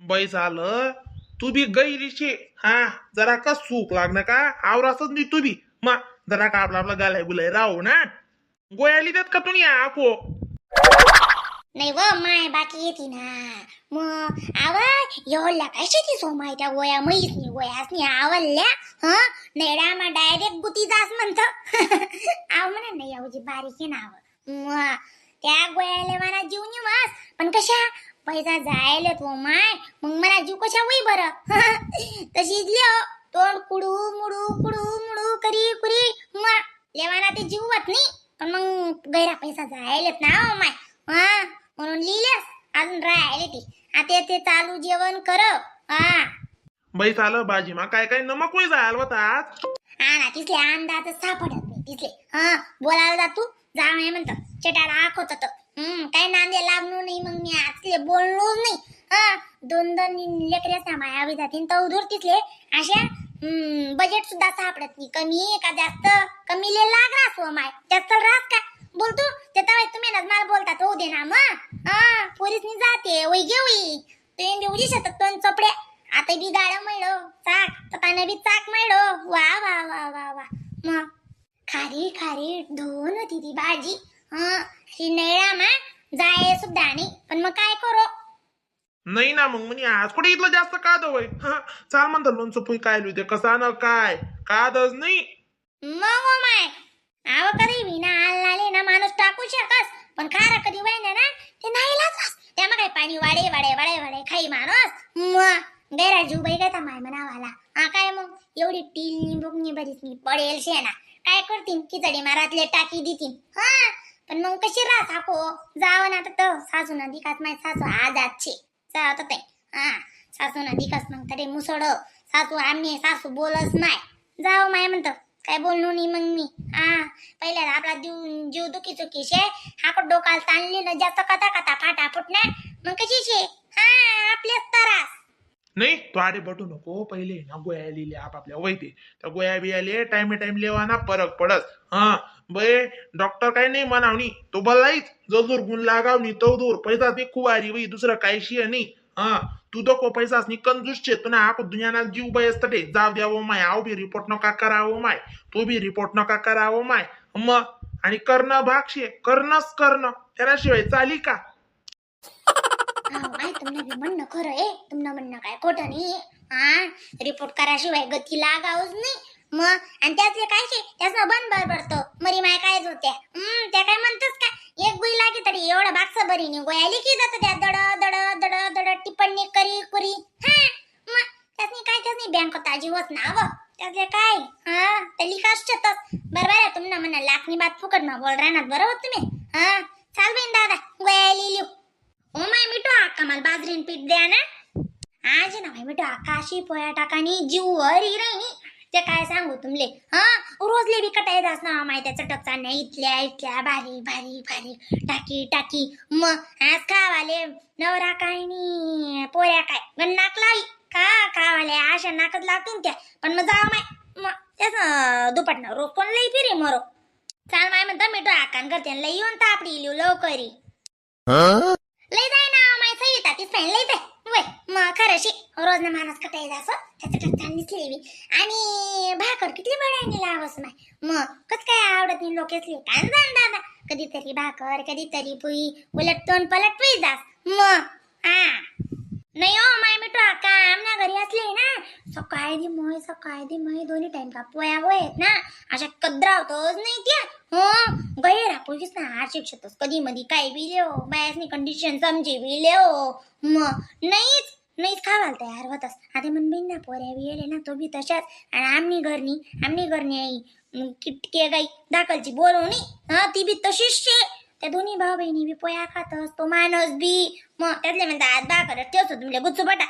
बाई झालं तू बी गैरीशी हा जरा का सूक लागणं का आवरासच नाही तू बी मग जरा का आपला गालाय गुलाय राहू ना गोळ्या देत का तुम्ही आखो नाही व माय बाकी येते ना मग आवाज एवढला काय शेती सोमाय त्या गोया म्हैस नाही गोयास नाही आवडल्या नेडा मा डायरेक्ट गुती जास म्हणत आव म्हणा नाही यावजी बारीक आहे नाव त्या गोयाले मला जीव निवास पण कशा पैसा जायला तो माय मग मला जीव कशा होई बरं तशीच लिओ तोंड कुडू मुडू कुडू मुडू करी कुरी मग लेवाना ते जीव होत नाही पण मग गैरा पैसा जायलाच ना माय म्हणून लिहिल्यास अजून राहिले ती आता ते चालू जेवण कर बाई झालं भाजी मा काय काय नमक वय जायला होता आज ना तिथले अंदाज सापडत नाही तिथले बोलायला जा तू जा म्हणे म्हणत चटाला आख होत काय नांदे लागलो नाही मग मी आजले बोललो नाही दोन लेकऱ्याच ना माया विधातीन तवधूर तिथले अशा बजेट सुद्धा सापडत नाही कमी का जास्त कमीले लाग रास माय जास्त रास का बोलतो ते तवाय तुम्ही ना मला बोलतात हो दे ना मग पोलीसनी जाते वय गे वय ते देवली शेतात दोन चपड्या आता बी गाडा मिळो चाक तताने बी चाक मिळो वा वा वा वा वा मग खारी खारी धुवून होती ती भाजी ही नैळा मा जाय सुद्धा नाही पण मग काय करो नाही ना मग म्हणे आज कुठे इथलं जास्त काद होय चाल म्हणतात लोणचं पुई काय लिहिते कसा न काय कादच नाही मग माय आव कधी विना आले ना माणूस टाकू शकस पण खारा कधी वायना ना ते नाही लागस त्या मग काय पाणी वाडे वाडे वाडे वाडे खाई माणूस गैरा जीव बाई काय माय म्हणावाला काय मग एवढी टीलनी बुकनी बरीच मी पडेल शेना काय करतीन खिचडी मारातले टाकी देतीन पण मग कशी राहत हाको जावं ना तर सासू ना दिकास माय सासू आजादचे जावत ते सासू ना दिकास मग तरी मुसड सासू आम्ही सासू बोलच नाही जाव माय म्हणत काय बोललो नाही मग मी पहिल्या आपला जीव दुखी चुकी शे हाकड डोकाल ताणली ना जास्त कथा कथा फाटा फुटणार मग कशी शे आपलेच तरास नाही तो अरे बटू नको पहिले ना गोया लिहिले आपापल्या वैते त्या गोया बियाले टाइम टाइम लेवा ना फरक पडस बे डॉक्टर काय नाही म्हणावनी तो बलाईच जो दूर गुण लागावनी तो दूर पैसा ते कुवारी वही दुसरं काही शिय नाही तू दो पैसा कंजूस छे तुना आको दुनियाना जीव बयस तटे जाव द्यावो माय आव बी रिपोर्ट नका करावो माय तो बी रिपोर्ट नका करावो माय मग आणि करणं भाग शे करणंच करणं त्याशिवाय चाली का माय तुमने बी म्हणणं खरं आहे तुमनं म्हणणं काय खोटं नाही रिपोर्ट कराशिवाय गती लागावच नाही मग आणि त्याचे काय शे त्याचं बंद बरबडतो मरी माय कायच होत्या त्या काय म्हणतस का एक गुई लागे तरी एवढा बाक्सा बरी नाही गोयाली की जात त्या दड दड दड दड टिप्पणी करी कुरी मग त्यासनी काय त्यासनी बँक ताजी होत ना व त्याचे काय तली काष्टतच बरोबर आहे तुमनं म्हणा लाखनी बात फुकट ना बोल राहणार बरोबर तुम्ही चाल बेन दादा गोयाली लिहू ओ माय मिठू अक्का मला बाजरीन पीठ द्या ना आज ना माय मिठू अक्का अशी पोया टाकानी जीव वरी राही ते काय सांगू तुमले रोजले बी कटाई दास ना माय त्याचा टकचा नाही इथल्या इथल्या भारी भारी भारी टाकी टाकी मग आज खावाले नवरा काय नी पोऱ्या काय पण नाक लावी का खावाले अशा नाकच लागतील त्या पण मग जा माय मग त्याच दुपट ना रोज कोण लई फिरे मरो चाल माय म्हणता मिठू अक्कान करते लई येऊन तापडी लिहू लवकरी लई जाय ना माय सही तातीच पाहिजे लई जाय वय मग खरंशी रोज ना माणूस कटाई जास त्याचं टकचानीच लिहिवी आणि भाकर किती बडायने लावस माय मग कस काय आवडत नाही लोकेसली काय जाण दादा कधीतरी भाकर कधीतरी पुई उलट तोंड पलट पुई जास मग नाही हो माय मिठू अक्का आमना घरी असले ना सकाळी दी मय दोन्ही टाइम का पोया होयत ना अशा कद्रावतोच नाही त्या गैर पोलीस ना हार शिक्षतच कधी मधी काय बी लेव बायासनी कंडिशन समजे बी लेव मग नाहीच खावाल तयार होतस आता मन बिन ना पोऱ्या बी येले ना तो बी तशाच आणि आमनी घरनी आई किटके गाई दाखलची बोलवणी ती बी तशीच शे त्या दोन्ही भाऊ बहिणी बी पोया खातस तो माणूस बी मग त्यातले म्हणतात भाकर ठेवतो तुमले गुच्चू बटा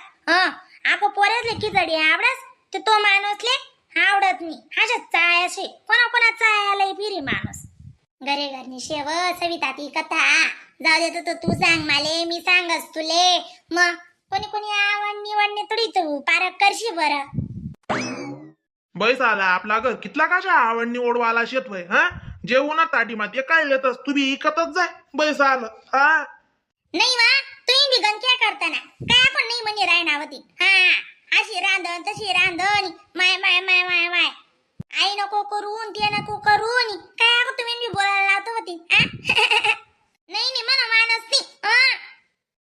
आको पोऱ्यातले खिचडी आवडस तर तो माणूसले आवडत नाही हाच्यात चाय असे कोणा चाय आलाय फिरी माणूस घरे घरनी शेव सविता ती कथा जाऊ देतो तू सांग माले मी सांगस तुले मग कोणी आवड निवडणे थोडी तू पारक करशी बरं बैस आला आपला घर कितला कशा आवड निवडवाला शेतवय जेवू ना ताटी माती काय लेतस तू बी इकतच जाय बैस आलं नाही वा तुम्ही बी गण काय करताना काय आपण नाही म्हणजे रायनावती हा अशी रांधण तशी रांधण माय माय माय माय माय आई नको करून ते नको करून काय अगं तुम्ही बी बोलायला लावत होती नाही नाही मला मानस नाही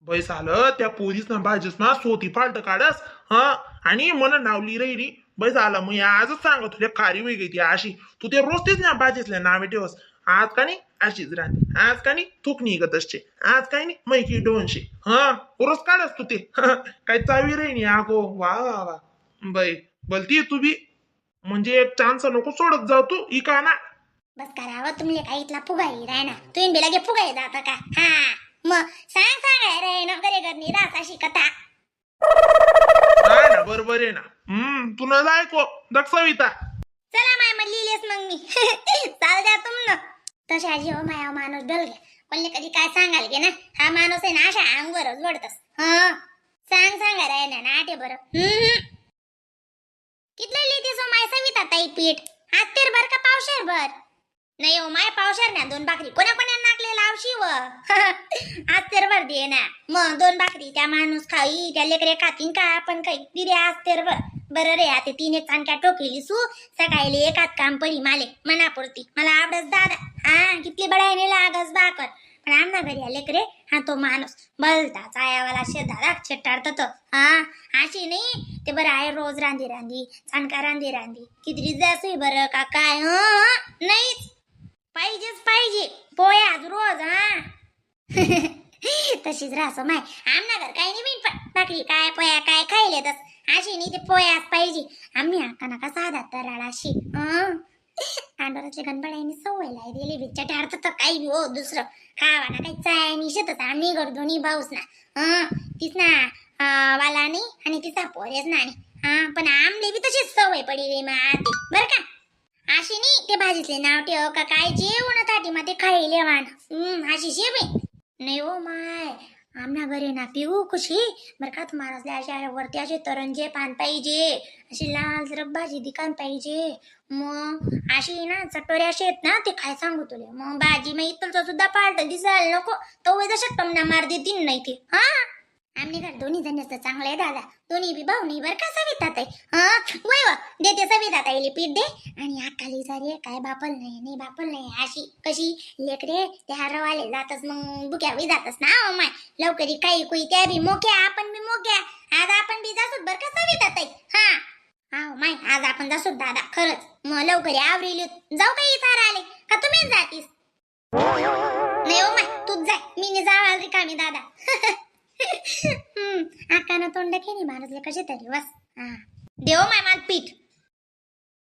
बैस आलं त्या पोलीस ना बाजीस ना सोती फालत काढस हा आणि मन नावली राहिली बैस आलं मग आजच सांगत तुझ्या खारी वेगळी ती अशी तू ते रोज तेच ना बाजीसल्या नावे ठेवस आज का नाही अशीच राहते आज का नाही थूक निघत असते आज काय नाही मैकी दोनशे हा रोज काढस तू ते काय चावी राहिनी आगो वा वा वा बाई बोलती तू बी म्हणजे एक चान्स नको सोडत जाऊ तू इका ना बस करावं तुमले काही इथला फुगाई राय ना तुम्ही बी लगे फुगाई जाता का हा मग सांगाय रे ना घरे घरनी रास अशी कथा काय ना बरोबर आहे ना तू न ऐको दक्षविता चला माय मग लिहिलेस मग मी चाल द्या तुमनं तशी आजी हो माया माणूस डल घ्या पण कधी काय सांगाल गे ना हा माणूस आहे ना अशा अंगवरच वडतस हा सांगा रे ना नाटे बरं कितलं लिहितेस हो माय सविता ताई पीठ आज तेर भर का पावशेर भर नाही हो माय पावशेर ना 2 भाकरी कोणा नाकले लावशी व आज तेर भर दे ना मग 2 भाकरी त्या माणूस खाई त्या लेकरे खातीन का आपण काही दिरे आज तेर भर बरं रे आता 3 चांक्या टोकली सू सकाळी एकात काम पडी माले मनापुरती मला आवडच दादा हा कितली बडायने लागस भाकर पण आमना घरी आले करे हा तो माणूस बलता चायावाला शेदारा छेटाडत तो हा अशी नाही ते बरं आहे रोज रांधी चाणका रांधी किती जासू बरं का काय नाहीच पाहिजे पोया आज रोज हा तशीच राहसो माय आमना घर काही नाही पण बाकी काय पोया काय खायले तस अशी नाही ते पोयाच पाहिजे आम्ही आका नका साधा तराळाशी अंडोरातले गणपडाईने सवय लाई दिली बिच्चा टाळत तर काही बी हो दुसरं खावा ना काही चाय निशेतच आम्ही घर दोन्ही भाऊस ना तीच ना वाला नाही आणि तिचा पोरेच ना पण आमले बी तशीच सवय पडी रे मा आते बर का अशी नाही ते भाजीतले नाव ठेव का काय जेवण ताटी मध्ये खायले वाण अशी शेबे नाही हो माय आमना घरी ना पिऊ खुशी बर का तुम्हाला अशा वरती असे तरंजे पान पाहिजे अशी लाल जरब भाजी दिकान पाहिजे मग अशी ना चटोरे असे आहेत ना ते काय सांगू तुला मग भाजी मग इथलचं सुद्धा पालट दिसायला नको तो जशा टमना मार देतील नाही ते हा आमने घर दोन्ही जण असतं चांगलं आहे दादा दोन्ही बी भाऊ नाही बर का सविता ताई वय व देते सविता ताईले पीठ दे आणि अक्काली सारी काय बापल नाही अशी कशी लेकरे त्या हरवाले जातच मग बुक्या बी जातस ना माय लवकरी काही कुई त्या बी मोक्या आपण बी मोक्या आज आपण बी जासूत बर का सविता ताई हा माय आज आपण जासूत दादा खरंच मग लवकरी आवरील जाऊ का इथं आले का तुम्हीच जातीस नाही हो माय तूच जाय मी नाही जावा रिकामी दादा आकानं तोंड केली माणूसले कसे तरी बस देव माय मला पीठ